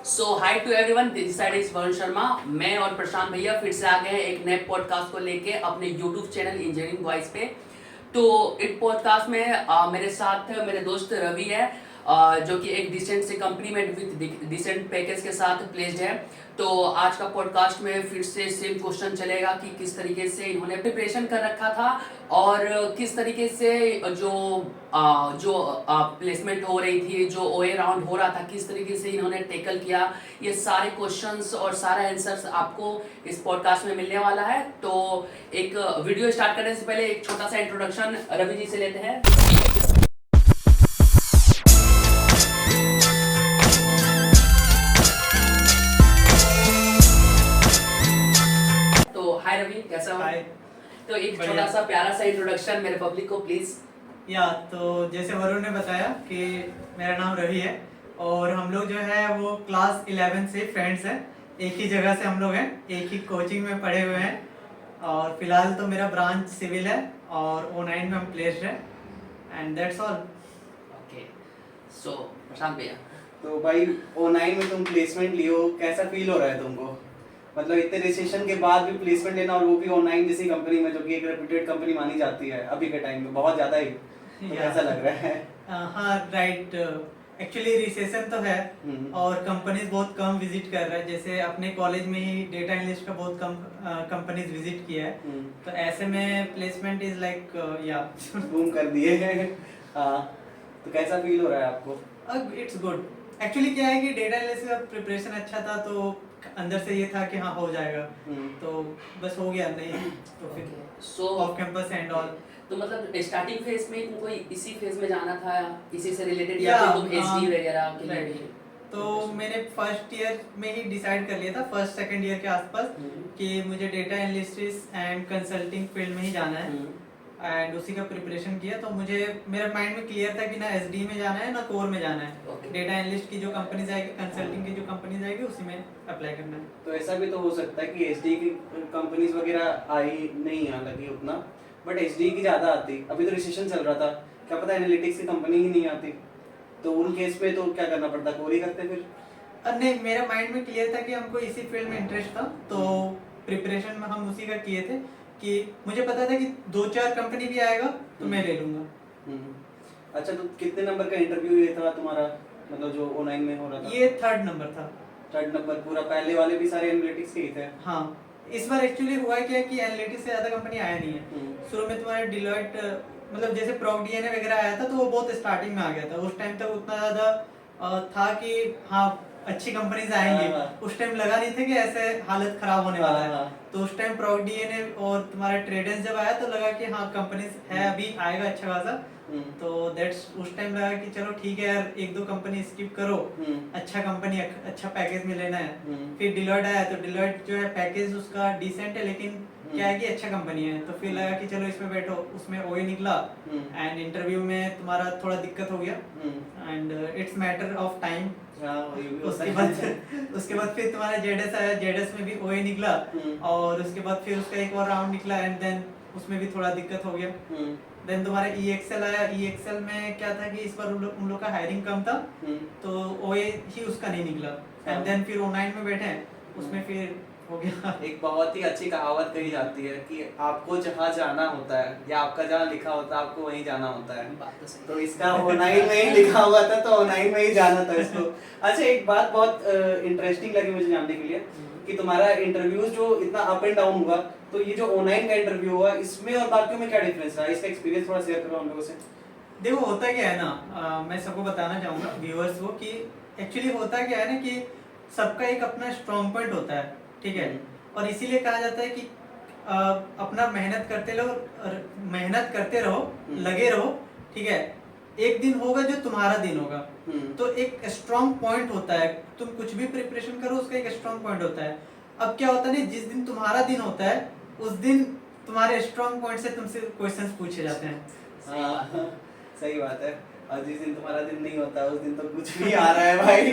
So hi to everyone, this side is Varun Sharma. मैं और प्रशांत भैया फिर से आ गए हैं एक नए पॉडकास्ट को लेके अपने यूट्यूब चैनल इंजीनियरिंग वॉइस पे। तो इस पॉडकास्ट में मेरे साथ मेरे दोस्त रवि है, जो कि एक डिसेंट सी कंपनी में विद डिसेंट पैकेज के साथ प्लेस्ड है। तो आज का पॉडकास्ट में फिर से सेम क्वेश्चन चलेगा कि किस तरीके से इन्होंने प्रिपरेशन कर रखा था और किस तरीके से जो प्लेसमेंट हो रही थी, जो ओए राउंड हो रहा था, किस तरीके से इन्होंने टेकल किया। ये सारे क्वेश्चंस और सारा आंसर्स आपको इस पॉडकास्ट में मिलने वाला है। तो एक वीडियो स्टार्ट करने से पहले एक छोटा सा इंट्रोडक्शन रवि जी से लेते हैं। तो हाय रवि, कैसा हो? हाय। तो एक बढ़िया। छोटा सा प्यारा सा इंट्रोडक्शन मेरे पब्लिक को प्लीज। तो जैसे वरुण ने बताया कि मेरा नाम रवि है और हम लोग जो है वो क्लास 11 से फ्रेंड्स हैं। एक ही जगह से हम लोग हैं, एक ही कोचिंग में पढ़े हुए हैं और फिलहाल तो मेरा ब्रांच सिविल है और O9 में हम प्लेस्ड हैं एंड दैट्स ऑल। ओके, सो प्रशांत भैया। तो भाई O9 में तुम प्लेसमेंट लियो, कैसा फील हो रहा है तुमको? मतलब इतने रिसेशन के बाद भी प्लेसमेंट लेना, और वो भी O9 जैसी कंपनी में, जो कि एक रेप्यूटेड कंपनी मानी जाती है अभी के टाइम में बहुत ज़्यादा ही। तो कैसा लग रहा है? हाँ राइट, एक्चुअली रिसेशन तो है और कंपनीज बहुत कम विजिट कर रहा है। जैसे अपने कॉलेज में ही डेटा एनालिस्ट का बहुत कम कंपनीज विजिट किया है, तो ऐसे में प्लेसमेंट इज लाइक या बूम कर दिए हैं। हाँ, तो कैसा फील हो रहा है आपको? It's good. एक्चुअली क्या है कि डेटा एनालिसिस का प्रिपरेशन अच्छा था, तो अंदर से ये था कि हाँ हो जाएगा, तो बस हो गया। नहीं तो फिर सो ऑफ कैंपस एंड ऑल। तो मतलब स्टार्टिंग फेज में तुमको इसी फेज में जाना था, इसी से रिलेटेड, या या फिर तुम एचडी वगैरह के लिए भी? तो मैंने फर्स्ट ईयर में ही डिसाइड कर लिया था, फर्स्ट सेकंड ईयर के आसपास, कि मुझे data analysis and consulting field में ही जाना है एंड उसी का प्रिपरेशन किया। तो मुझे मेरे माइंड में क्लियर था कि ना एसडी में जाना है ना कोर में जाना है। Okay. डेटा एनालिस्ट की जो कंपनीज आएगी, कंसल्टिंग की जो कंपनीज आएगी, उसी में अप्लाई करना है। तो ऐसा भी तो हो सकता है कि एचडी की कंपनीज वगैरह आई नहीं यहाँ लगी उतना, बट एचडी की ज़्यादा आती। अभी तो रिसेशन चल रहा था, क्या पता एनालिटिक्स की कंपनी ही नहीं आती, तो उन केस में तो क्या करना पड़ता, कोर ही करते फिर? नहीं, मेरा माइंड में क्लियर था कि हमको इसी फील्ड में इंटरेस्ट था, तो प्रिपरेशन में हम उसी का किए थे कि मुझे पता था कि 2-4 कंपनी भी आएगा तो मैं ले लूंगा। अच्छा, तो कितने नंबर का इंटरव्यू ये था तुम्हारा, मतलब जो O9 में हो रहा था? ये 3rd नंबर था। 3rd नंबर पूरा? पहले वाले भी सारे एनालिटिक्स के ही थे? हाँ, इस बार एक्चुअली हुआ क्या कि एनालिटिक्स से ज्यादा कंपनी आया नहीं है। शुरू में तुम्हारे डिलॉयट, मतलब जैसे प्रोगडीएनए वगैरह आया था, तो वो बहुत स्टार्टिंग में आ गया था। उस टाइम तक उतना ज्यादा था कि हाँ अच्छी कंपनीज आएंगी। उस टाइम लगा नहीं था कि ऐसे हालत खराब होने वाला है। तो उस टाइम प्रोगडीएनए और तुम्हारा ट्रेडेंस जब आया तो लगा कि हाँ कंपनीज है, अभी आएगा अच्छा खासा। तो दैट्स उस टाइम लगा कि चलो ठीक है यार, 1-2 कंपनी स्किप करो, अच्छा कंपनी अच्छा पैकेज में लेना है। फिर डिलॉयट आया, तो डिलॉयट जो है पैकेज उसका डिसेंट है, लेकिन क्या है कि अच्छा कंपनी है। तो फिर लगा कि चलो इसमें बैठो, उसमें ओए निकला एंड इंटरव्यू में तुम्हारा थोड़ा दिक्कत हो गया and it's matter of time. उसके बाद फिर तुम्हारा जेडएस आया, जेडएस में भी ओए निकला और उसके बाद फिर उसका एक और राउंड निकला एंड देन उसमें भी थोड़ा दिक्कत हो गया। देन तुम्हारा ईएक्सएल आया। ईएक्सएल में क्या था कि इस बार उन लोग का हायरिंग कम था, तो ओए ही उसका नहीं निकला एंड देन फिर O9 में बैठे, उसमें फिर हो गया। एक बहुत ही अच्छी कहावत कही जाती है कि आपको जहाँ जाना होता है, या आपका जहाँ लिखा होता है आपको वहीं जाना होता है। बात तो सही। तो इसका O9 में ही लिखा हुआ था, तो O9 में ही जाना था इसको। अच्छा, एक बात बहुत इंटरेस्टिंग लगी मुझे जानने के लिए कि तुम्हारा इंटरव्यूज जो इतना अप एंड डाउन हुआ, तो ये जो O9 का इंटरव्यू हुआ, इसमें और बाकियों में क्या डिफरेंस रहा? इसका एक्सपीरियंस थोड़ा शेयर करो हम लोगों से। देखो होता क्या है ना, मैं सबको बताना चाहूंगा व्यूअर्स को कि एक्चुअली होता क्या है ना कि सबका एक अपना स्ट्रॉन्ग पॉइंट होता है, ठीक है। और इसीलिए कहा जाता है कि अपना मेहनत करते रहो, लगे रहो, ठीक है। एक दिन होगा जो तुम्हारा दिन होगा। तो एक स्ट्रॉन्ग पॉइंट होता है, तुम कुछ भी प्रिपरेशन करो उसका एक स्ट्रॉन्ग पॉइंट होता है। अब क्या होता है ना, जिस दिन तुम्हारा दिन होता है उस दिन तुम्हारे स्ट्रॉन्ग पॉइंट से तुमसे क्वेश्चंस पूछे जाते हैं। हाँ, सही बात है। और जिस दिन तुम्हारा दिन नहीं होता उस दिन तो कुछ भी आ रहा है भाई,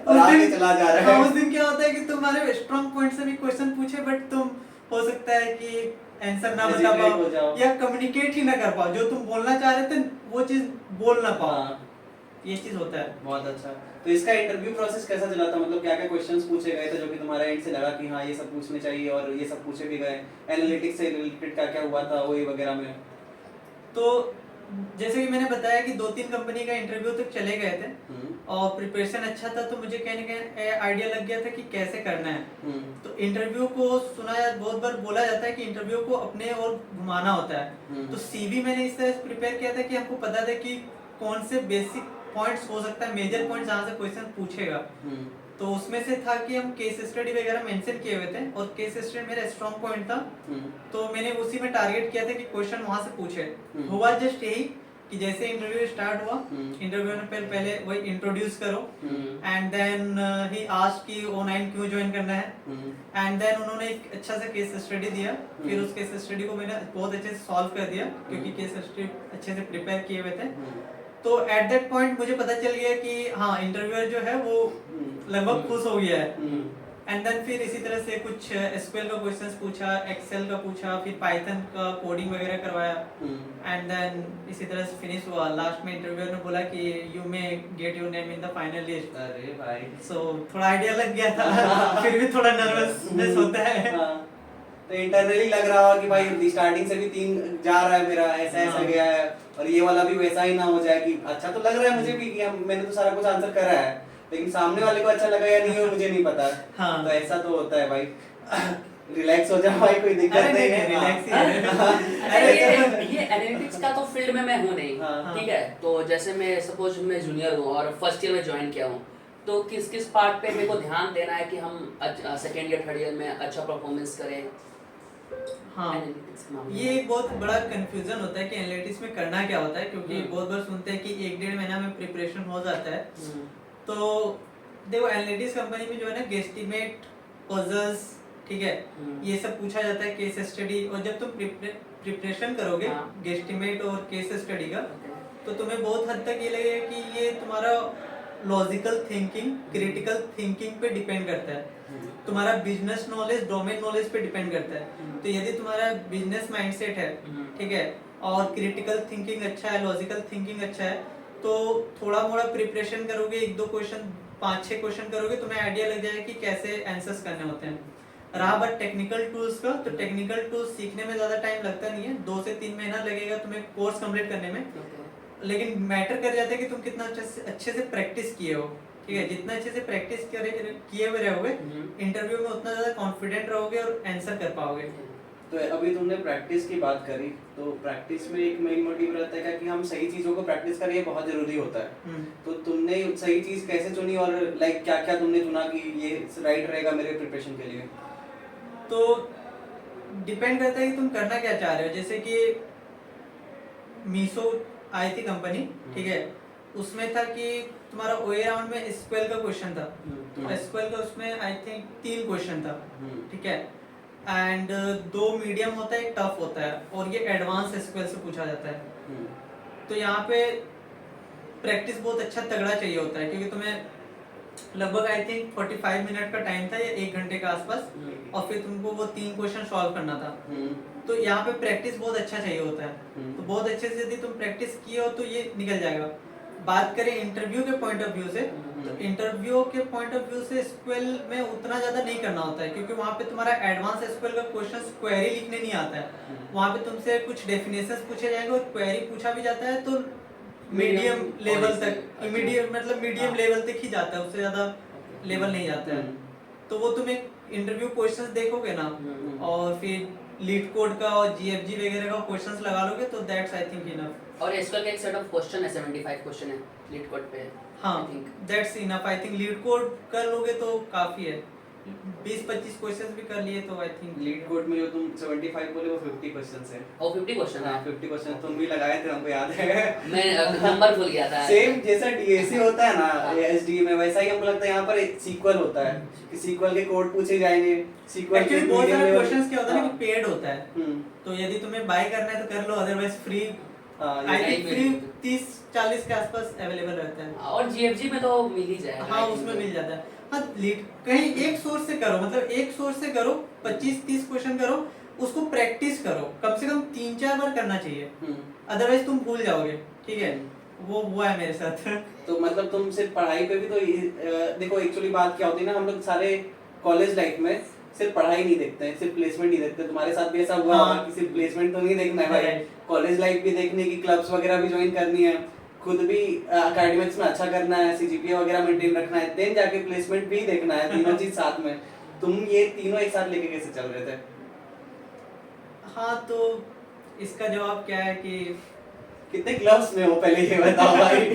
और आगे चला जा रहा है। उस दिन क्या होता है कि तुम्हारे स्ट्रॉन्ग पॉइंट से भी क्वेश्चन पूछे, बट तुम हो सकता है कि आंसर ना बता पाओ या कम्युनिकेट ही ना कर पाओ, जो तुम बोलना चाह रहे थे वो चीज बोल ना पाओ। ये चीज होता है। बहुत अच्छा। तो इसका इंटरव्यू प्रोसेस कैसा चला था, मतलब क्या क्या क्वेश्चंस पूछे गए थे जो कि तुम्हारा एंड से लगा कि हाँ ये सब पूछने चाहिए और ये सब पूछे भी गए, एनालिटिक्स से रिलेटेड क्या क्या हुआ था वही वगैरह में? तो जैसे कि मैंने बताया कि 2-3 कंपनी का इंटरव्यू तक चले गए थे और प्रिपरेशन अच्छा था, तो मुझे कहीं ना कहीं आइडिया लग गया था कि कैसे करना है। तो इंटरव्यू को बहुत बार बोला जाता है कि इंटरव्यू को अपने और घुमाना होता है। तो सीवी मैंने इस तरह से प्रिपेयर किया था कि हमको पता था कि कौन से बेसिक पॉइंट्स हो सकता है, मेजर पॉइंट्स जहाँ से क्वेश्चन पूछेगा। तो उसमें से था कि हम केस स्टडी वगैरह मेंशन किए हुए थे और केस स्टडी मेरा स्ट्रॉन्ग पॉइंट था। तो मैंने उसी में टारगेट किया था कि क्वेश्चन वहां से पूछे। हुआ जस्ट यही कि जैसे इंटरव्यू स्टार्ट हुआ, इंटरव्यू में पहले वही इंट्रोड्यूस करो एंड देन ही आस्क्ड कि O9 क्यों ज्वाइन करना है, एंड देन उन्होंने एक अच्छा सा केस स्टडी दिया। फिर उस केस स्टडी को मैंने बहुत अच्छे से सॉल्व कर दिया क्योंकि केस स्टडी अच्छे से प्रिपेयर किए हुए थे। तो एट दैट पॉइंट मुझे पता चल गया कि हाँ इंटरव्यूअर जो है वो लगभग खुश हो गया है। एंड देन फिर इसी तरह से कुछ एसक्यूएल का क्वेश्चंस पूछा, एक्सेल का पूछा, फिर पाइथन का कोडिंग वगैरह करवाया एंड देन इसी तरह से फिनिश हुआ। लास्ट में इंटरव्यूअर ने बोला कि you may get your name in the final list. अरे भाई, सो थोड़ा आइडिया लग गया था। फिर भी थोड़ा नर्वसनेस होता है। तो इंटरनली लग रहा होगा कि भाई स्टार्टिंग से भी 3 जा रहा है मेरा, ऐसा ऐसा गया है और ये वाला भी वैसा ही ना हो जाए कि अच्छा तो लग रहा है मुझे भी कि मैंने तो सारा कुछ आंसर करा है, लेकिन सामने वाले को अच्छा लगा या नहीं हो मुझे नहीं पता। हाँ। तो ऐसा तो होता है भाई। रिलैक्स हो जाओ भाई, कोई दिक्कत नहीं है, रिलैक्स ही है। अरे ये एनालिटिक्स का तो फील्ड में मैं हूँ नहीं, हाँ। ठीक है। तो जैसे मैं सपोज मैं जूनियर हूँ और फर्स्ट ईयर में ज्वाइन किया हूँ, तो किस किस पार्ट पे मेरे को ध्यान देना है कि हम सेकेंड ईयर थर्ड ईयर में अच्छा परफॉर्मेंस करें? हाँ, ये एक बहुत बड़ा कंफ्यूजन होता है कि एनालिटिक्स में करना क्या होता है, क्योंकि बहुत बार सुनते हैं कि 1-1.5 महीना में प्रिपरेशन हो जाता है। तो देखो एनालिटिक्स कंपनी में जो है ना गेस्टिमेट, पजल्स, ठीक है, ये सब पूछा जाता है, केस स्टडी। और जब तुम प्रिपरेशन करोगे गेस्टिमेट और केस स्टडी का, तो तुम्हें बहुत हद तक ये लगेगा कि ये तुम्हारा लॉजिकल थिंकिंग, क्रिटिकल थिंकिंग पे डिपेंड करता है, तुम्हारा बिजनेस नॉलेज, डोमेन नॉलेज पे डिपेंड करता है। तो यदि तुम्हारा बिजनेस माइंडसेट है, ठीक है, और क्रिटिकल थिंकिंग अच्छा है, लॉजिकल थिंकिंग अच्छा है, तो थोड़ा मोड़ा प्रिपरेशन करोगे, 1-2 क्वेश्चन, 5-6 क्वेश्चन करोगे, तुम्हें आइडिया लग जाएगा कि कैसे आंसर्स करने होते हैं। रहा बात टेक्निकल टूल्स का, तो टेक्निकल टूल्स सीखने में ज्यादा टाइम लगता नहीं है, 2 से 3 महीना लगेगा तुम्हें कोर्स कंप्लीट करने में। लेकिन मैटर कर जाता है कि तुम कितना अच्छे से प्रैक्टिस किए हो, ठीक है। जितना अच्छे से प्रैक्टिस किए हुए रहोगे, इंटरव्यू में उतना ज्यादा कॉन्फिडेंट रहोगे और आंसर कर पाओगे। तो अभी तुमने प्रैक्टिस की बात करी, तो प्रैक्टिस में एक मेन मोटिव रहता है कि हम सही चीजों को प्रैक्टिस करें, ये बहुत जरूरी होता है। तो तुमने सही चीज कैसे चुनी और लाइक क्या क्या तुमने चुना कि ये राइट रहेगा मेरे प्रिपरेशन के लिए? तो डिपेंड करता है कि तुम करना क्या चाह रहे हो। जैसे कि मीशो आई थी कंपनी, ठीक है, उसमें था कि तुम्हारा ओए राउंड में एसक्यूएल का क्वेश्चन था, तो एसक्यूएल का उसमें आई थिंक 3 क्वेश्चन था, ठीक है, एंड 2 मीडियम होता है, एक टफ होता है, और ये एडवांस एसक्यूएल से पूछा जाता है। तो यहाँ पे प्रैक्टिस बहुत अच्छा तगड़ा चाहिए होता है, क्योंकि तुम्हें लगभग आई थिंक 45 मिनट का टाइम था या 1 घंटे के आसपास, और फिर तुमको वो 3 क्वेश्चन सॉल्व करना था। तो यहाँ पे प्रैक्टिस बहुत अच्छा चाहिए होता है। तो बहुत अच्छे से यदि तुम प्रैक्टिस किए हो तो ये निकल जाएगा। बात करें इंटरव्यू के पॉइंट ऑफ व्यू से, तो इंटरव्यू के पॉइंट ऑफ व्यू से एसक्यूएल में उतना ज्यादा नहीं करना होता है, क्योंकि वहाँ पे तुम्हारा एडवांस एसक्यूएल का क्वेश्चन क्वेरी लिखने नहीं आता है। वहाँ पे तुमसे कुछ डेफिनेशंस पूछे जाएंगे और क्वेरी पूछा भी जाता है, तो मीडियम लेवल तक, इमीडिएट मतलब मीडियम लेवल तक ही जाता है, उससे ज्यादा लेवल नहीं जाता है। तो वो तुम एक इंटरव्यू क्वेश्चंस देखोगे ना, और फिर लीड कोड का और जीएफजी वगैरह का क्वेश्चंस लगा लोगे, तो दैट्स आई थिंक इनफ। और इसका एक सेट ऑफ क्वेश्चन है, 75 क्वेश्चन है लीड कोड पे। हाँ, that's enough. I think leet code कर लोगे तो काफी है, 20-25 क्वेश्चंस भी कर लिए तो आई थिंक। लीड कोड में जो तुम 75 बोले वो 50 क्वेश्चंस है। और 50 क्वेश्चन है। 50 क्वेश्चन तुम भी लगाए थे, हमको याद है। मैं नंबर भूल गया था। सेम जैसा डीएससी होता है ना एसडी में, वैसा ही हमको लगता है यहाँ पर एक सीक्वल होता है कि सीक्वल के कोड पूछे जाएंगे। सीक्वल के बहुत सारे क्वेश्चंस क्या होता है ना कि पेड होता है, तो यदि तुम्हें बाय करना है तो कर लो, otherwise free I think free 30-40 के आसपास अवेलेबल रहता है। और जीएफजी में तो मिल ही जाएगा। हाँ, उसमें मिल जाता है। हाँ, लीड कहीं एक सोर्स से करो, मतलब एक सोर्स से करो, 25-30 क्वेश्चन करो, उसको प्रैक्टिस करो, कम से कम 3-4 बार करना चाहिए, अदरवाइज तुम भूल जाओगे, ठीक है। वो हुआ है मेरे साथ। तो मतलब तुम सिर्फ पढ़ाई पे भी तो देखो एक्चुअली बात क्या होती है ना, हम लोग सारे कॉलेज लाइफ में सिर्फ पढ़ाई नहीं देखते हैं, सिर्फ प्लेसमेंट नहीं देखते। तुम्हारे साथ भी ऐसा हुआ हाँ। होगा कि सिर्फ प्लेसमेंट तो नहीं देखना है भाई, Right. कॉलेज लाइफ भी देखने की, क्लब्स वगैरह भी ज्वाइन करनी है, खुद भी एकेडमिक्स में अच्छा करना है, सीजीपीए वगैरह मेंटेन रखना है, देन जाके प्लेसमेंट भी देखना है, तीनों चीज साथ में। तुम ये तीनों एक साथ लेके कैसे चल रहे थे? हाँ, तो इसका जवाब क्या है कि कितने क्लब्स में हो पहले ये बताओ भाई। एक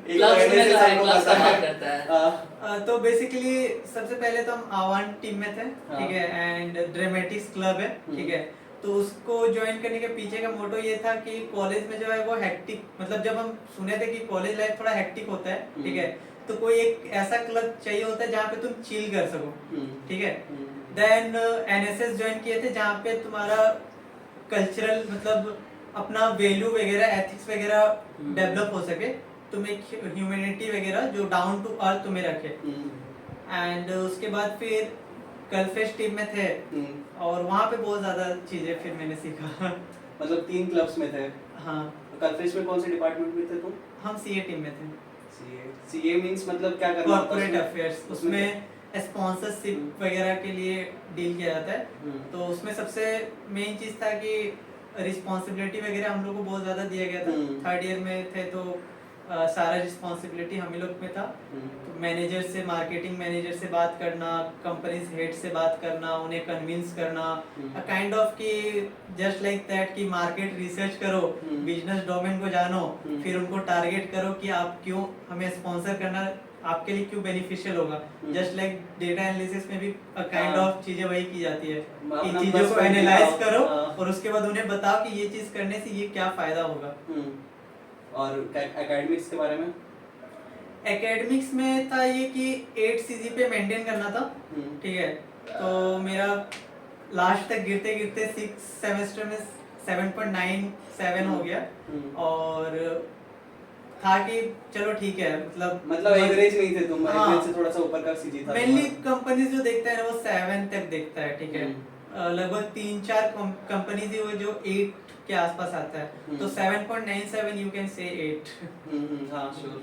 क्लब्स महीने में से तो है, सबको क्लब्स पता का है। बात करता है। तो बेसिकली सबसे पहले तो हम आवान टीम में थे, हाँ। ठीक है, एंड ड्रामेटिक्स क्लब है, ठीक है। तो उसको ज्वाइन करने के पीछे का मोटो ये था कि कॉलेज में जो है वो हेक्टिक, मतलब जब हम सुने थे कि कॉलेज लाइफ थोड़ा हेक्टिक होता है, ठीक है, तो कोई एक ऐसा क्लब चाहिए होता है जहाँ पे तुम चिल कर सको, ठीक है। देन एनएसएस ज्वाइन किए थे जहाँ पे तुम्हारा कल्चरल, मतलब अपना वैल्यू वगैरह, एथिक्स वगैरह डेवलप हो सके, तुम एक ह्यूमैनिटी वगैरह जो डाउन टू अर्थ तुम्हें रखे। एंड उसके बाद फिर कलफेस्ट टीम में थे, और वहाँ पे बहुत ज्यादा चीजें फिर मैंने सीखा। मतलब 3 क्लब्स में थे। हाँ, कलफेश में कौन से डिपार्टमेंट में थे तुम? हम सीए टीम में थे, सीए मींस मतलब क्या करना होता है कॉर्पोरेट उसमें? अफेयर्स। उसमें स्पॉन्सरशिप वगैरह के लिए डील किया जाता है। तो उसमें सबसे मेन चीज था कि रिस्पॉन्सिबिलिटी वगैरह हम लोग को बहुत ज़्यादा दिया गया था। थर्ड ईयर में थे तो सारा रिस्पॉन्सिबिलिटी हम ही लोग में था। तो मैनेजर से, मार्केटिंग मैनेजर से बात करना, कंपनीज हेड से बात करना, उन्हें कन्विंस करना, काइंड ऑफ कि जस्ट लाइक दैट कि मार्केट रिसर्च करो, बिजनेस डोमेन को जानो, फिर उनको टारगेट करो कि आप क्यों हमें स्पॉन्सर करना, आपके लिए क्यों बेनिफिशियल होगा। जस्ट लाइक डेटा एनालिसिस में भी काइंड ऑफ चीजें वही की जाती है कि चीजों को एनालाइज करो और उसके बाद उन्हें बताओ कि ये चीज करने से ये क्या फायदा होगा। और एकेडमिक्स के बारे में? एकेडमिक्स में था ये कि 8 सीजी पे मेंटेन करना था, ठीक है। तो मेरा लास्ट तक गिरते गिरते 6 सेमेस्टर में 7.97 हो गया, और था कि चलो ठीक है, मतलब एवरेज नहीं थे तुम, हाँ, एवरेज से थोड़ा सा ऊपर का सीजी था। मेनली कंपनीज जो देखता है ना वो 7 तक देखता है, ठीक है। लगभग 3-4 कंपनीज ही हुए जो 8 के आसपास आता है, तो 7.97 यू कैन से 8। हाँ श्योर।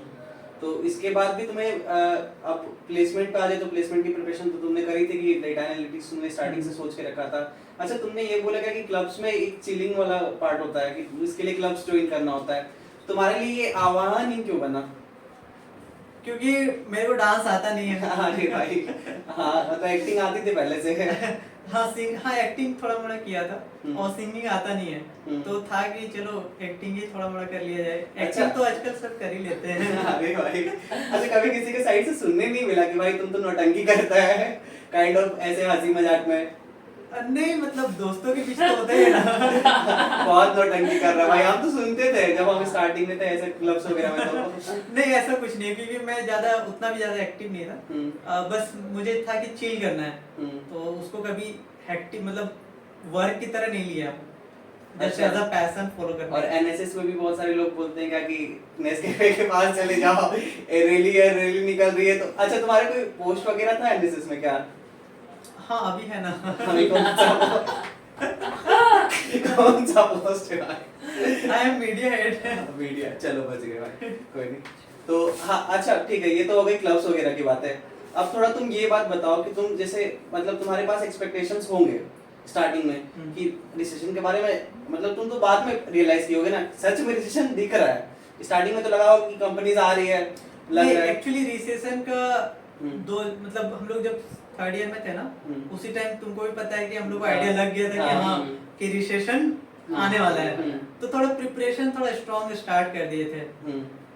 तो इसके बाद भी तुम्हें अब प्लेसमेंट पे आ जाए तो प्लेसमेंट की प्रिपरेशन तो तुमने करी थी कि डेटा एनालिटिक्स तुमने स्टार्टिंग से सोच के रखा था। अच्छा, तुमने ये बोला क्या कि क्लब्स में एक चिलिंग वाला पार्ट होता है कि इसके लिए क्लब्स ज्वाइन करना होता है, तुम्हारे लिए ये आह्वान ही क्यों बना? क्योंकि मेरे को डांस आता नहीं है। अरे भाई, हाँ मतलब एक्टिंग आती थी पहले से। हाँ, एक्टिंग थोड़ा मोड़ा किया था, और सिंगिंग आता नहीं है, तो था कि चलो एक्टिंग ही थोड़ा मोड़ा कर लिया जाए। एक्टिंग तो आजकल सब कर ही लेते हैं। अरे भाई, अच्छा कभी किसी के साइड से सुनने नहीं मिला कि भाई तुम तो नौटंकी करता है, काइंड ऑफ ऐसे हंसी मजाक में? नहीं, मतलब दोस्तों के बीच तो होता ही है ना। बहुत नौटंकी कर रहा है भाई, हम तो सुनते थे जब हम स्टार्टिंग में थे ऐसे क्लब्स वगैरह में। तो नहीं, ऐसा कुछ नहीं, क्योंकि मैं उतना भी ज्यादा एक्टिव नहीं था। बस मुझे था कि चिल करना है, तो उसको कभी हेक्टिक, मतलब वर्क की तरह नहीं लिया, just as a passion follow करना। और एनएसएस में भी बहुत सारे लोग बोलते हैं क्या कि नेस्कैफे के पास चले जाओ, रैली निकल रही है। तो अच्छा, तुम्हारे कोई पोस्ट वगैरह था एनएसएस में क्या? हाँ, अभी है ना। हमें कौन सा पोस्ट है भाई? I am media head. Media, चलो बच गए भाई, कोई नहीं। तो हाँ, अच्छा ठीक है, ये तो हो गई क्लब्स वगैरह की बात है। अब थोड़ा तुम ये बात बताओ कि तुम जैसे, मतलब तुम्हारे पास एक्सपेक्टेशंस होंगे स्टार्टिंग में कि रिसेशन के बारे में, मतलब तुम तो बाद में रियलाइज किए होगे ना, सच में रिसेशन दिख रहा है। स्टार्टिंग में तो लगा हो कि कंपनीज आ रही है, लग रहा है। एक्चुअली रिसेशन का मतलब हम लोग जब थर्ड ईयर में थे ना, उसी टाइम तुमको भी पता है कि हम लोग को आइडिया लग गया था कि हाँ कि रिसेशन आने वाला है, तो थोड़ा प्रिपरेशन थोड़ा स्ट्रॉन्ग स्टार्ट कर दिए थे।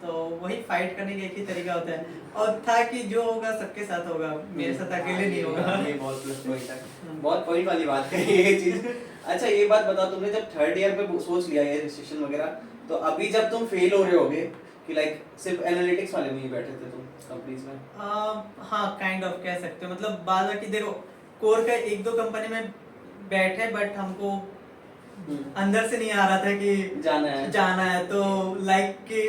तो वही फाइट करने का एक ही तरीका होता है, और था कि जो होगा सबके साथ होगा, मेरे साथ अकेले नहीं होगा। ये बहुत प्लस पॉइंट है, बहुत पॉइंट वाली बात है ये चीज। अच्छा, ये बात बताओ, तुमने जब थर्ड ईयर पे सोच लिया ये रिसेशन वगैरह, तो अभी जब तुम फेल हो रहे होगे कि लाइक सिर्फ एनालिटिक्स वाले में ही बैठे थे तुम कंपनीज में? हाँ, काइंड ऑफ कह सकते हो। मतलब बाद बाकी देखो, कोर का 1-2 कंपनी में बैठे, बट हमको अंदर से नहीं आ रहा था कि जाना है, तो लाइक कि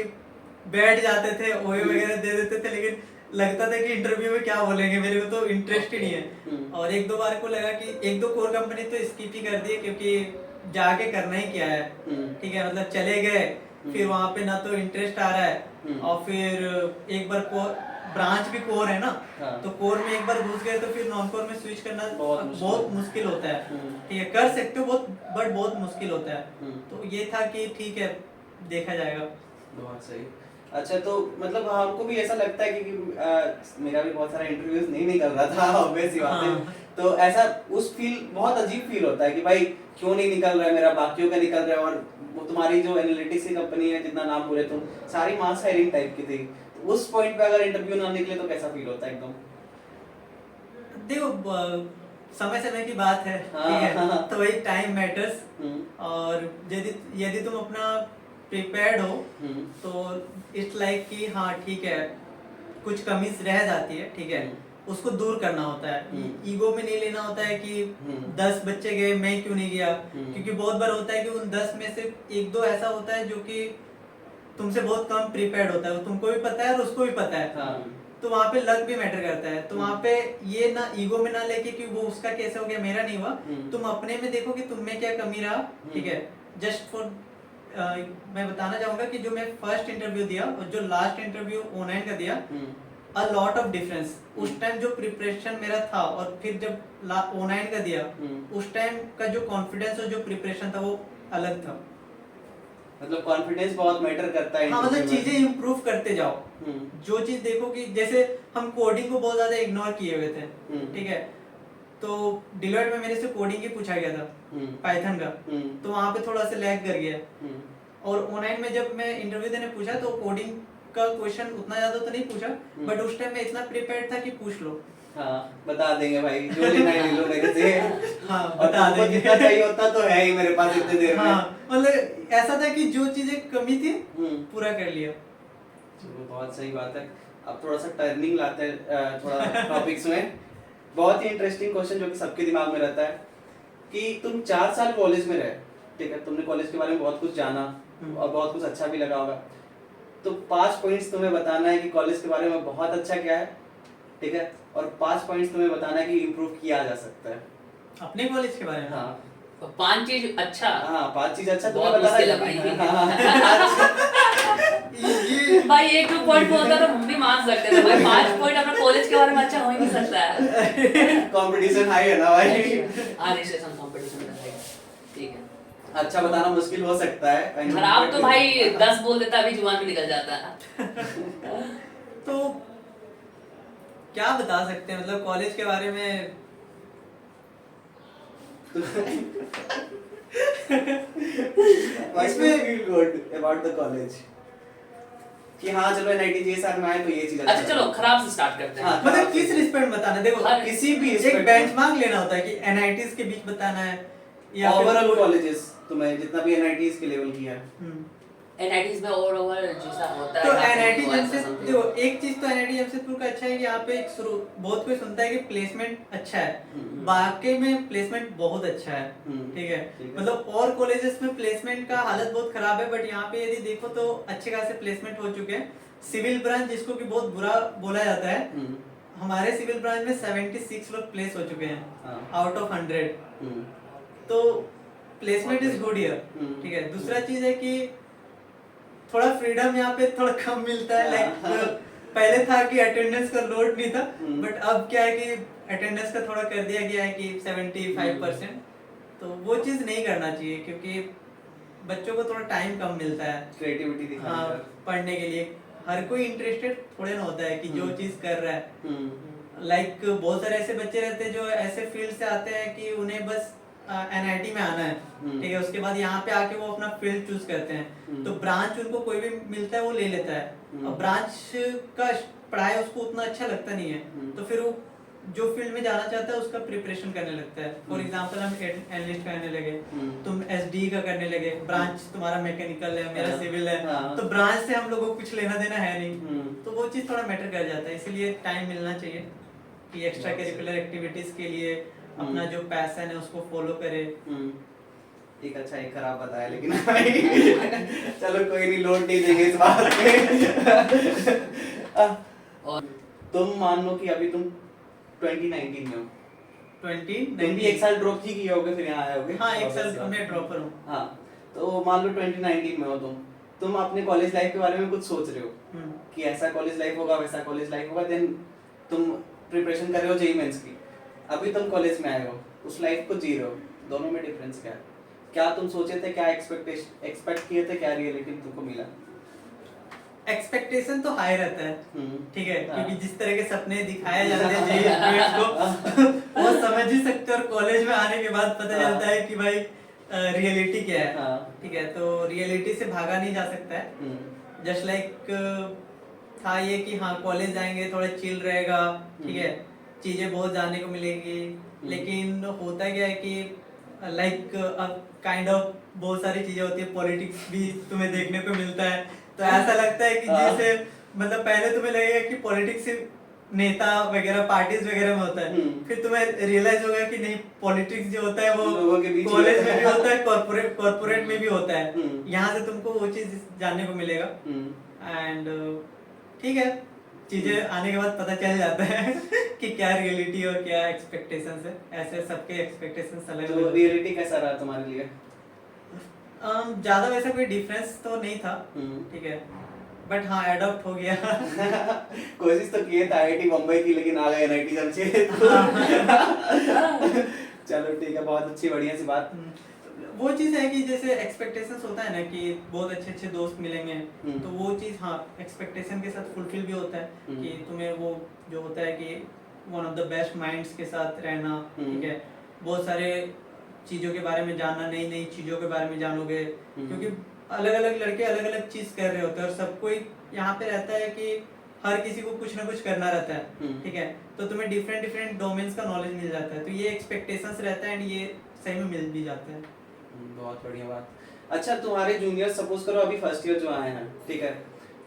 बैठ जाते थे, ओए वगैरह दे देते थे, लेकिन लगता था कि इंटरव्यू में क्या बोलेंगे, मेरे को तो इंटरेस्ट ही नहीं है। और 1-2 बार को लगा कि 1-2 कोर कंपनी तो स्किप ही कर दी, क्योंकि जाके करना ही क्या है, ठीक है, मतलब चले गए, फिर वहाँ पे ना तो इंटरेस्ट आ रहा है और फिर एक बार ब्रांच भी कोर है ना, हाँ। तो कोर में एक बार घुस गए तो फिर नॉन कोर में स्विच करना बहुत मुश्किल होता है। ठीक है, कर सकते हो बहुत, बट बहुत मुश्किल होता है। तो ये था कि ठीक है, देखा जाएगा। बहुत सही। अच्छा, तो मतलब हमको भी ऐसा लगता है कि मेरा भी बहुत सारा इंटरव्यूज नहीं निकल रहा था, ऑब्वियस सी बात है। हाँ। तो ऐसा उस फील बहुत अजीब फील होता है कि भाई क्यों नहीं निकल रहा है मेरा, बाकियों का निकल रहा है। और वो तुम्हारी जो एनालिटिक्स की कंपनी है, जितना नाम बोले तुम, सारी मास हायरिंग टाइप की थी। तो उस पॉइंट पे अगर इंटरव्यू ना निकले तो कैसा फील होता है एकदम? देखो, समय समय की बात है, ठीक है, तो वही टाइम मैटर्स। और यदि यदि तुम अपना प्रिपेयर्ड हो तो इट्स लाइक कि हाँ ठीक है, कुछ कमी रह जाती है, ठीक है, उसको दूर करना होता है। ईगो में नहीं लेना होता है कि 10 बच्चे गए, मैं क्यों नहीं गया। क्योंकि बहुत बार होता है कि उन 10 में से एक दो ऐसा होता है जो कि तुमसे बहुत कम प्रिपेयर्ड होता है, तुमको भी पता है और उसको भी पता है। तो वहाँ पे लक भी मैटर करता है। तो वहाँ पे ये ना ईगो में ना लेके कि वो उसका कैसे हो गया, मेरा नहीं हुआ, तुम अपने में देखो कि तुम में क्या कमी रहा। ठीक है, जस्ट फॉर मैं बताना चाहूंगा कि जो मैं फर्स्ट इंटरव्यू दिया और जो लास्ट इंटरव्यू ऑनलाइन का दिया, अ लॉट ऑफ डिफरेंस। उस टाइम जो प्रिपरेशन मेरा था और फिर जब ऑनलाइन का दिया, उस टाइम का जो कॉन्फिडेंस और जो प्रिपरेशन था वो अलग था। मतलब कॉन्फिडेंस बहुत मैटर करता है। हाँ, मतलब चीजें इम्प्रूव करते जाओ। जो चीज देखो कि जैसे हम कोडिंग को बहुत ज्यादा इग्नोर किए हुए थे, ठीक है, तो डिलॉयट में मेरे से कोडिंग ही पूछा गया था, पाइथन का, तो वहाँ पे थोड़ा सा लैग कर गया। और ऑनलाइन में जब मैं इंटरव्यू देने पूछा तो कोडिंग का क्वेश्चन उतना ज्यादा तो नहीं पूछा, बट उस टाइम मैं इतना प्रिपेयर्ड था कि पूछ लो। हाँ, बता देंगे भाई, जो लेना है ले लो मेरे से। हाँ, और बता तुमको देंगे। जितना चाहिए उतना तो है ही मेरे पास इतने देर में। हाँ, मतलब ऐसा था कि जो चीजें कमी थी पूरा कर लिया। चलो, बहुत सही बात है। अब थोड़ा सा टर्निंग लाते हैं थोड़ा टॉपिक्स में। बहुत ही इंटरेस्टिंग क्वेश्चन जो कि सबके दिमाग में रहता है कि तुम 4 साल कॉलेज में रहे, ठीक है, तुमने कॉलेज के बारे में बहुत कुछ जाना और बहुत कुछ अच्छा भी लगा होगा। तो 5 पॉइंट्स तुम्हें बताना है कि कॉलेज के बारे में बहुत अच्छा क्या है, ठीक है, और 5 पॉइंट्स तुम्हें बताना है कि इम्प्रूव किया जा सकता है अपने कॉलेज के बारे में। हाँ, 5 चीज अच्छा। हाँ, 5 चीज अच्छा तुम्हें बहुत बताना मुश्किल है है भाई। ये भाई 1-2 पॉइंट बोलता तो हम भी मान सकते थे भाई, 5 पॉइंट अपना कॉलेज के बारे में अच्छा हो ही नहीं सकता है। कंपटीशन हाई है ना भाई। रजिस्ट्रेशन कंपटीशन में है, ठीक है। अच्छा बताना मुश्किल हो सकता है। खराब तो भाई 10 बोल देता, अभी जुबान में निकल जाता है। तो क्या बता सकते हैं, मतलब कॉलेज के बारे में। इसमें feel good about the college कि हाँ चलो एनआईटी जे साथ में आए तो ये चीज अच्छा चलो खराब से स्टार्ट करते हैं। हाँ, मतलब किस रिस्पेक्ट में बताना, देखो किसी भी एक बेंचमार्क लेना होता है कि एनआईटीज के बीच बताना है या ओवरऑल कॉलेजेस तुम्हें जितना भी एनआईटीज के लेवल की है। एनआईटीज में ओवरऑल जैसा होता है। तो एनआईटी जमशेदपुर, देखो एक चीज तो एनआईटी जमशेदपुर का अच्छा है कि यहाँ पे एक बहुत कोई सुनता है कि प्लेसमेंट अच्छा है, वाकई में प्लेसमेंट बहुत अच्छा है, ठीक है, मतलब और कॉलेजेस में प्लेसमेंट का हालत बहुत खराब है, बट यहाँ पे यदि देखो तो अच्छे खासे प्लेसमेंट हो चुके हैं। सिविल ब्रांच जिसको कि बहुत बुरा बोला जाता है, हमारे सिविल ब्रांच में 76 लोग प्लेस हो चुके हैं आउट ऑफ 100। तो प्लेसमेंट इज गुड हियर, ठीक है। दूसरा चीज है कि थोड़ा फ्रीडम यहाँ पे थोड़ा कम मिलता है, लाइक पहले था कि अटेंडेंस का लोड नहीं था, बट अब क्या है कि अटेंडेंस का थोड़ा कर दिया गया है कि 75%। तो वो चीज नहीं करना चाहिए क्योंकि बच्चों को थोड़ा टाइम कम मिलता है क्रिएटिविटी दिखाने हाँ का। पढ़ने के लिए। हर कोई इंटरेस्टेड थोड़े ना होता है कि जो चीज कर रहा है। लाइक बहुत सारे ऐसे बच्चे रहते हैं जो ऐसे फील्ड से आते हैं कि उन्हें बस एनआईटी में आना है, ठीक है, उसके बाद यहाँ पे आके वो अपना फील्ड चूज करते हैं। तो ब्रांच उनको कोई भी मिलता है वो ले लेता है, और ब्रांच का पढ़ाई उसको उतना अच्छा लगता नहीं है, तो फिर वो जो फील्ड में जाना चाहता है उसका प्रिपरेशन करने लगता है। फॉर एग्जांपल हम एनालिस्ट करने लगे, तुम एसडी का करने लगे, ब्रांच तुम्हारा मैकेनिकल है, मेरा सिविल है, तो ब्रांच से हम लोगों को कुछ लेना देना है नहीं, तो वो चीज थोड़ा मैटर कर जाता है। इसीलिए टाइम मिलना चाहिए कि एक्स्ट्रा करिकुलर एक्टिविटीज के लिए अपना जो पैशन है उसको फॉलो करे। एक अच्छा एक खराब बताया लेकिन चलो कोई नहीं, लोड नहीं देंगे इस बात पे। और तुम मान लो कि अभी तुम 2019 में हो, 20 तुम भी एक साल ड्रॉप ही किए होगे फिर यहाँ आए होगे। हाँ, एक साल मैं ड्रॉपर हूँ। हाँ, तो मान लो 2019 में हो तुम, तुम अपने कॉलेज लाइफ के बारे में कुछ सोच रहे हो हम्म। कि ऐसा कॉलेज लाइफ होगा, वैसा कॉलेज लाइफ होगा, देन तुम प्रिपरेशन कर रहे हो जेईई मेंस की, अभी तुम कॉलेज में आए हो, उस लाइफ को जी रहे हो, दोनों में डिफरेंस क्या है? क्या तुम सोचे थे, क्या एक्सपेक्ट किए थे, क्या रियलिटी तुमको मिला? एक्सपेक्टेशन तो हाई रहता है, ठीक है, हाँ। क्योंकि जिस तरह के सपने दिखाए जाते हैं जेईई स्टूडेंट्स को वो समझ ही सकते हो, और कॉलेज में आने के बाद पता हाँ। चलता है कि भाई रियलिटी क्या है। हाँ। ठीक है, तो रियलिटी से भागा नहीं जा सकता है। जस्ट लाइक था ये कि हाँ कॉलेज जाएंगे थोड़ा चिल रहेगा, ठीक है, चीजें बहुत जानने को मिलेगी, लेकिन होता क्या है कि लाइक काइंड ऑफ बहुत सारी चीजें होती है, पॉलिटिक्स भी तुम्हें देखने को मिलता है, तो ऐसा लगता है कि जैसे मतलब पहले तुम्हें लगेगा कि पॉलिटिक्स सिर्फ नेता वगैरह पार्टीज वगैरह में होता है, फिर तुम्हें रियलाइज होगा कि नहीं, पॉलिटिक्स जो होता है लोगों के बीच वो में कॉलेज होता में है। भी होता है, कॉर्पोरेट में भी होता है। हम्म। यहाँ से तुमको वो चीज जानने को मिलेगा, एंड ठीक है, चीजें आने के बाद पता चल जाता है कि क्या रियलिटी और क्या एक्सपेक्टेशंस है। ऐसे सबके एक्सपेक्टेशंस अलग तो अलग। रियलिटी कैसा रहा तुम्हारे लिए? ज्यादा वैसा कोई डिफरेंस तो नहीं था, ठीक है, बट हाँ एडॉप्ट हो गया। कोशिश तो किए थे आईआईटी बम्बई की, लेकिन आ गए एनआईटी जमशेद। चलो ठीक है, बहुत अच्छी बढ़िया सी बात। वो चीज है कि जैसे एक्सपेक्टेशंस होता है ना कि बहुत अच्छे अच्छे दोस्त मिलेंगे, तो वो चीज हाँ एक्सपेक्टेशन के साथ फुलफिल भी होता है कि तुम्हें वो जो होता है कि one of the best minds के साथ रहना, ठीक है, बहुत सारे चीजों के बारे में जानना, नई नई चीजों के बारे में जानोगे, क्योंकि अलग अलग लड़के अलग अलग चीज कर रहे होते हैं, और सब कोई यहाँ पे रहता है कि हर किसी को कुछ ना कुछ करना रहता है, ठीक है, तो तुम्हें डिफरेंट डिफरेंट डोमेन्स का नॉलेज मिल जाता है, तो ये एक्सपेक्टेशंस रहता है, एंड ये सही में मिल भी जाता है। बहुत बढ़िया बात। अच्छा, तुम्हारे जूनियर सपोज करो अभी फर्स्ट ईयर जो आए हैं, ठीक है,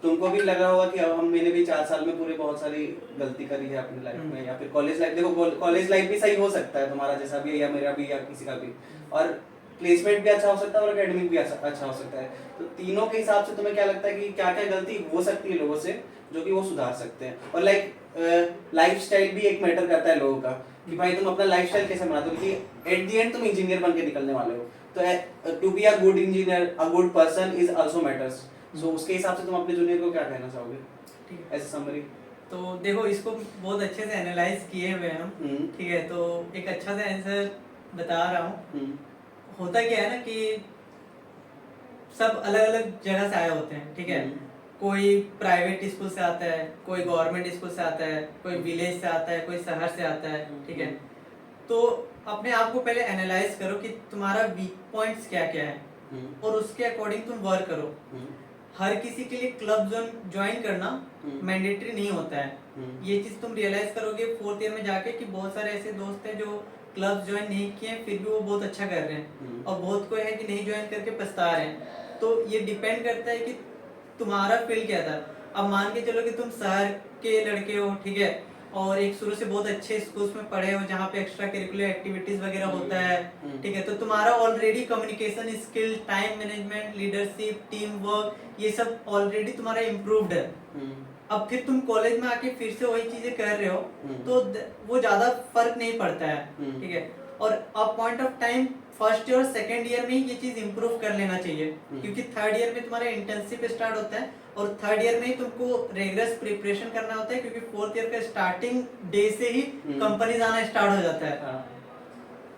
तुमको भी लग रहा होगा कि अब मैंने भी 4 साल में पूरे बहुत सारी गलती करी है अपनी लाइफ में, या फिर कॉलेज लाइफ, देखो कॉलेज लाइफ भी सही हो सकता है तुम्हारा जैसा भी है, या मेरा भी, या किसी का भी, और प्लेसमेंट भी अच्छा हो सकता है और एकेडमिक भी अच्छा हो सकता है, तो तीनों के हिसाब से तुम्हें क्या लगता है कि क्या क्या गलती हो सकती है लोगों से जो कि वो सुधार सकते हैं? और लाइफ स्टाइल भी एक मैटर करता है लोगों का, कि भाई तुम अपना लाइफ स्टाइल कैसे बनाते हो, कि एट द एंड तुम इंजीनियर बन के निकलने वाले हो, तो to be a good engineer, a good person is also matters. So उसके हिसाब से तुम अपने जूनियर को क्या कहना चाहोगे ठीक है, एज समरी? तो देखो इसको बहुत अच्छे से एनालाइज किए हुए हैं हम, ठीक है, तो एक अच्छा सा आंसर बता रहा हूँ। होता क्या है ना कि सब अलग अलग जगह से आए होते हैं, ठीक है, कोई प्राइवेट स्कूल से आता है, कोई गवर्नमेंट स्कूल से आता है, कोई विलेज से आता है, कोई शहर से आता है, ठीक है, तो अपने आप को पहले एनालाइज करो कि तुम्हारा वीक पॉइंट्स क्या क्या है, और उसके अकॉर्डिंग तुम वर्क करो। हर किसी के लिए क्लब ज्वाइन करना मैंडेटरी नहीं होता है, ये चीज तुम रियलाइज करोगे 4th ईयर में जाके कि बहुत सारे ऐसे दोस्त हैं जो क्लब ज्वाइन नहीं किए फिर भी वो बहुत अच्छा कर रहे हैं, और बहुत कोई है कि नहीं ज्वाइन करके पछता रहे हैं। तो ये डिपेंड करता है कि तुम्हारा फील्ड क्या था। अब मान के चलो कि तुम शहर के लड़के हो, ठीक है, और एक शुरू से बहुत अच्छे स्कूल्स में पढ़े हो जहाँ पे एक्स्ट्रा करिकुलर एक्टिविटीज वगैरह होता है, ठीक है, तो तुम्हारा already communication skill, time management, leadership, team work, ये सब ऑलरेडी तुम्हारा इम्प्रूव्ड है। अब फिर तुम कॉलेज में आके फिर से वही चीजें कर रहे हो, तो वो ज्यादा फर्क नहीं पड़ता है, ठीक है, और अब point of time first year और सेकेंड ईयर में ही ये चीज इम्प्रूव कर लेना चाहिए, क्योंकि थर्ड ईयर में तुम्हारा इंटर्नशिप स्टार्ट होता है, और थर्ड ईयर में ही तुमको रेगुलर प्रिपरेशन करना होता है, क्योंकि 4th ईयर का स्टार्टिंग डे से ही कंपनीज आना स्टार्ट हो जाता है,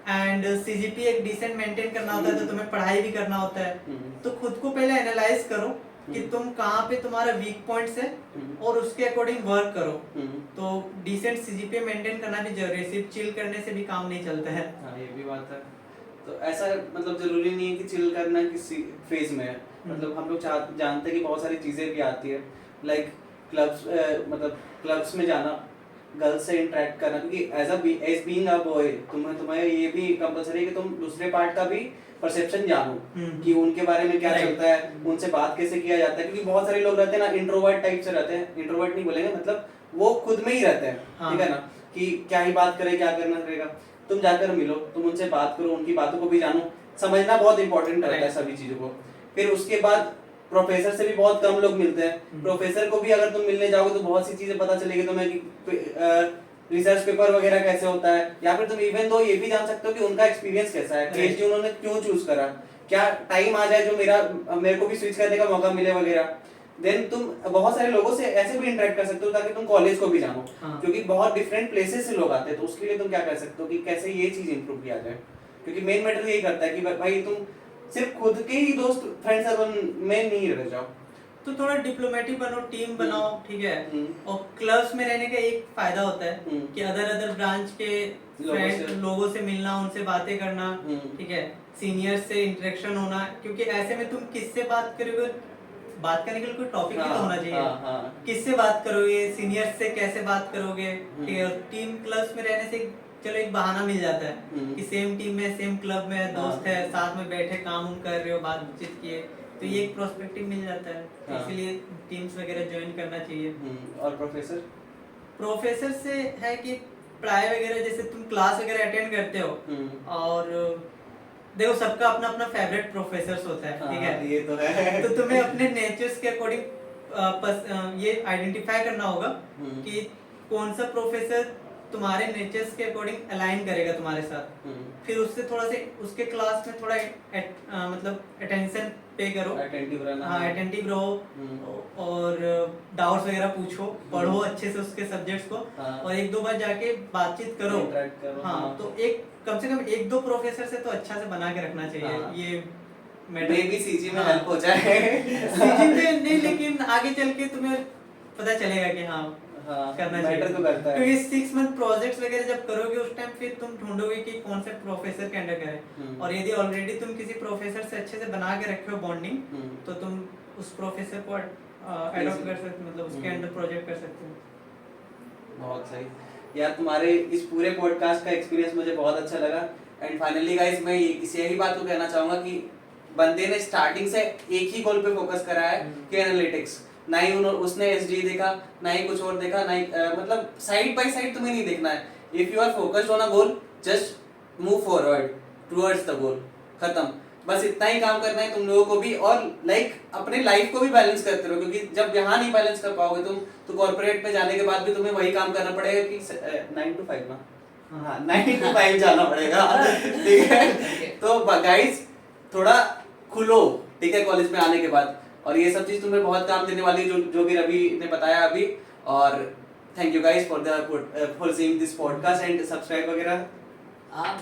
एंड सीजीपी एक डिसेंट मेंटेन करना होता है, तो तुम्हें पढ़ाई भी करना होता है। तो खुद को पहले एनालाइज करो कि तुम कहाँ पे तुम्हारा वीक पॉइंट्स है, और उसके अकॉर्डिंग वर्क करो। तो डिसेंट सीजीपी मेंटेन करना भी जरूरी है, सिर्फ चिल करने से भी काम नहीं चलता है। हाँ, ये भी बात है। तो ऐसा मतलब जरूरी नहीं है कि चिल करना किसी फेज में है, मतलब हम लोग जानते हैं कि बहुत सारी चीजें भी आती है, लाइक क्लब्स, मतलब क्लब्स में जाना, गर्ल्स से इंटरेक्ट करना, क्योंकि एज बीइंग अ बॉय तुम्हें ये भी कंपलसरी है कि तुम दूसरे पार्ट का भी परसेप्शन जानो, कि उनके बारे में क्या चलता है, उनसे बात कैसे किया जाता है, क्योंकि बहुत सारे लोग रहते हैं ना इंट्रोवर्ट टाइप से रहते हैं, इंट्रोवर्ट नहीं बोलेंगे, मतलब वो खुद में ही रहते हैं, ठीक है ना, कि क्या ही बात करे, क्या करना पड़ेगा। तुम जाकर मिलो, तुम उनसे बात करो, उनकी बातों को भी जानो, समझना बहुत इंपॉर्टेंट रहता है सभी चीजों को। फिर उसके बाद प्रोफेसर से भी बहुत कम लोग मिलते हैं, प्रोफेसर को भी अगर तुम मिलने जाओगे तो बहुत सी चीजें पता चलेगी तुम्हें कि रिसर्च पेपर वगैरह कैसे होता है, या फिर तुम इवन दो ये भी जान सकते हो कि उनका एक्सपीरियंस कैसा है, पीएचडी उन्होंने क्यों चूज करा, क्या टाइम आ जाए जो मेरे को भी स्विच करने का मौका मिले वगैरह, देन तुम बहुत सारे लोगों से ऐसे भी इंटरेक्ट कर सकते हो ताकि तुम कॉलेज को भी जानो, हाँ। क्योंकि बहुत डिफरेंट प्लेसेस से लोग आते हैं, तो उसके लिए तुम क्या कर सकते हो कि कैसे ये चीज इंप्रूव किया जाए, क्योंकि मेन मैटर यही करता है कि भाई तुम सिर्फ खुद के ही दोस्त फ्रेंड सर्कल में नहीं रह जाओ। तो थोड़ा डिप्लोमेटिक बनो, टीम बनाओ, ठीक है। हम्म। और क्लब्स में रहने का एक फायदा होता है हम्म। कि अदर ब्रांच के लोगों से मिलना, उनसे बातें करना, ठीक है, सीनियर्स से इंटरेक्शन होना, क्योंकि ऐसे में तुम किससे बात करोगे, बात करने के लिए कोई टॉपिक भी तो होना चाहिए। किससे बात करोगे, सीनियर्स से कैसे बात करोगे, ठीक है। टीम क्लब्स में रहने से चलो एक बहाना मिल जाता है कि सेम टीम में, सेम क्लब में दोस्त है, साथ में बैठे काम कर रहे हो, बातचीत किए, तो ये एक प्रोस्पेक्टिव मिल जाता है। तो इसीलिए टीम्स वगैरह ज्वाइन करना चाहिए। और प्रोफेसर से है कि पढ़ाई वगैरह, जैसे तुम क्लास वगैरह अटेंड करते हो, और देखो सबका अपना अपना फेवरेट प्रोफेसर होता है, ठीक है। ये तो है। तो तुम्हें अपने नेचर्स के अकॉर्डिंग ये आइडेंटिफाई करना होगा कि कौन सा प्रोफेसर तुम्हारे नेचर्स के अकॉर्डिंग अलाइन करेगा तुम्हारे साथ। फिर उससे थोड़ा से उसके क्लास में थोड़ा मतलब अटेंशन पे करो, अटेंटिव रहना। हाँ, अटेंटिव रहो, और डाउट्स वगैरह पूछो, पढ़ो अच्छे से उसके सब्जेक्ट्स को, और एक दो बार जाके बातचीत करो, इंटरेक्ट करो। हाँ, तो एक कम से कम एक दो प्रोफेसर से तो अच्छा से बना के रखना चाहिए। हाँ। ये मे भी सीजी में हेल्प हो जाए। सीजी में नहीं, लेकिन आगे चल के तुम्हें पता चलेगा कि हाँ करना चाहिए। मैटर तो करता है, क्योंकि 6 मंथ प्रोजेक्ट्स वगैरह जब करोगे उस टाइम फिर तुम ढूंढोगे कि कौन से प्रोफेसर के अंडर करें, और यदि ऑलरेडी तुम किसी प्रोफेसर से अच्छे से बना के रखे हो बॉन्डिंग, तो तुम उस प्रोफेसर को अडॉप्ट कर सकते हो, मतलब उसके अंडर प्रोजेक्ट कर सकते हो। बहुत सही यार, तुम्हारे इस पूरे पॉडकास्ट का एक्सपीरियंस मुझे बहुत अच्छा लगा। एंड फाइनली गाइस, मैं यही बात को कहना चाहूंगा कि बंदे ने स्टार्टिंग से एक ही गोल पे फोकस करा है कि एनालिटिक्स। ना ही उसने एसडी देखा, ना ही कुछ और देखा, ना ही मतलब साइड बाय साइड तुम्हें नहीं देखना है। If you are focused on a goal, just move forward towards the goal, खत्म। बस इतना ही काम करना है तुम लोगों को भी, और अपने लाइफ को भी बैलेंस करते रहो, क्योंकि जब यहाँ नहीं बैलेंस कर पाओगे तुम, तो कॉर्पोरेट में जाने के बाद भी तुम्हें वही काम करना पड़ेगा कि 9 to 5 ना, हाँ 9 to 5 जाना पड़ेगा, ठीक है। तो गाइस थोड़ा खुलो, ठीक है, कॉलेज में आने के बाद, और ये सब चीज तुम्हें बहुत काम देने वाली है, जो भी रवि ने बताया अभी। और thank you guys for seeing this podcast and subscribe वगैरह।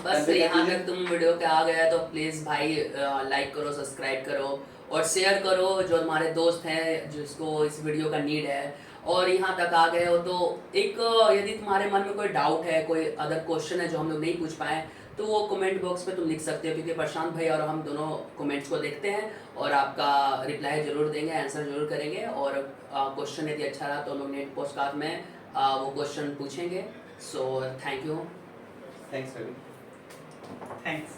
बस यहाँ तक तुम वीडियो पे आ गया तो प्लीज भाई लाइक करो, सब्सक्राइब करो और शेयर करो, जो हमारे दोस्त हैं जिसको इस वीडियो का नीड है। और यहाँ तक आ गए हो तो एक यदि तुम्हारे मन में कोई डाउट है, कोई अदर क्वेश्चन है जो हम लोग नहीं पूछ पाए, तो वो कमेंट बॉक्स में तुम लिख सकते हो, क्योंकि प्रशांत भाई और हम दोनों कमेंट्स को देखते हैं और आपका रिप्लाई जरूर देंगे, आंसर जरूर करेंगे। और क्वेश्चन यदि अच्छा रहा तो हम लोग नेक्स्ट पॉडकास्ट में वो क्वेश्चन पूछेंगे। So thank you. Thanks Ravi. Thanks.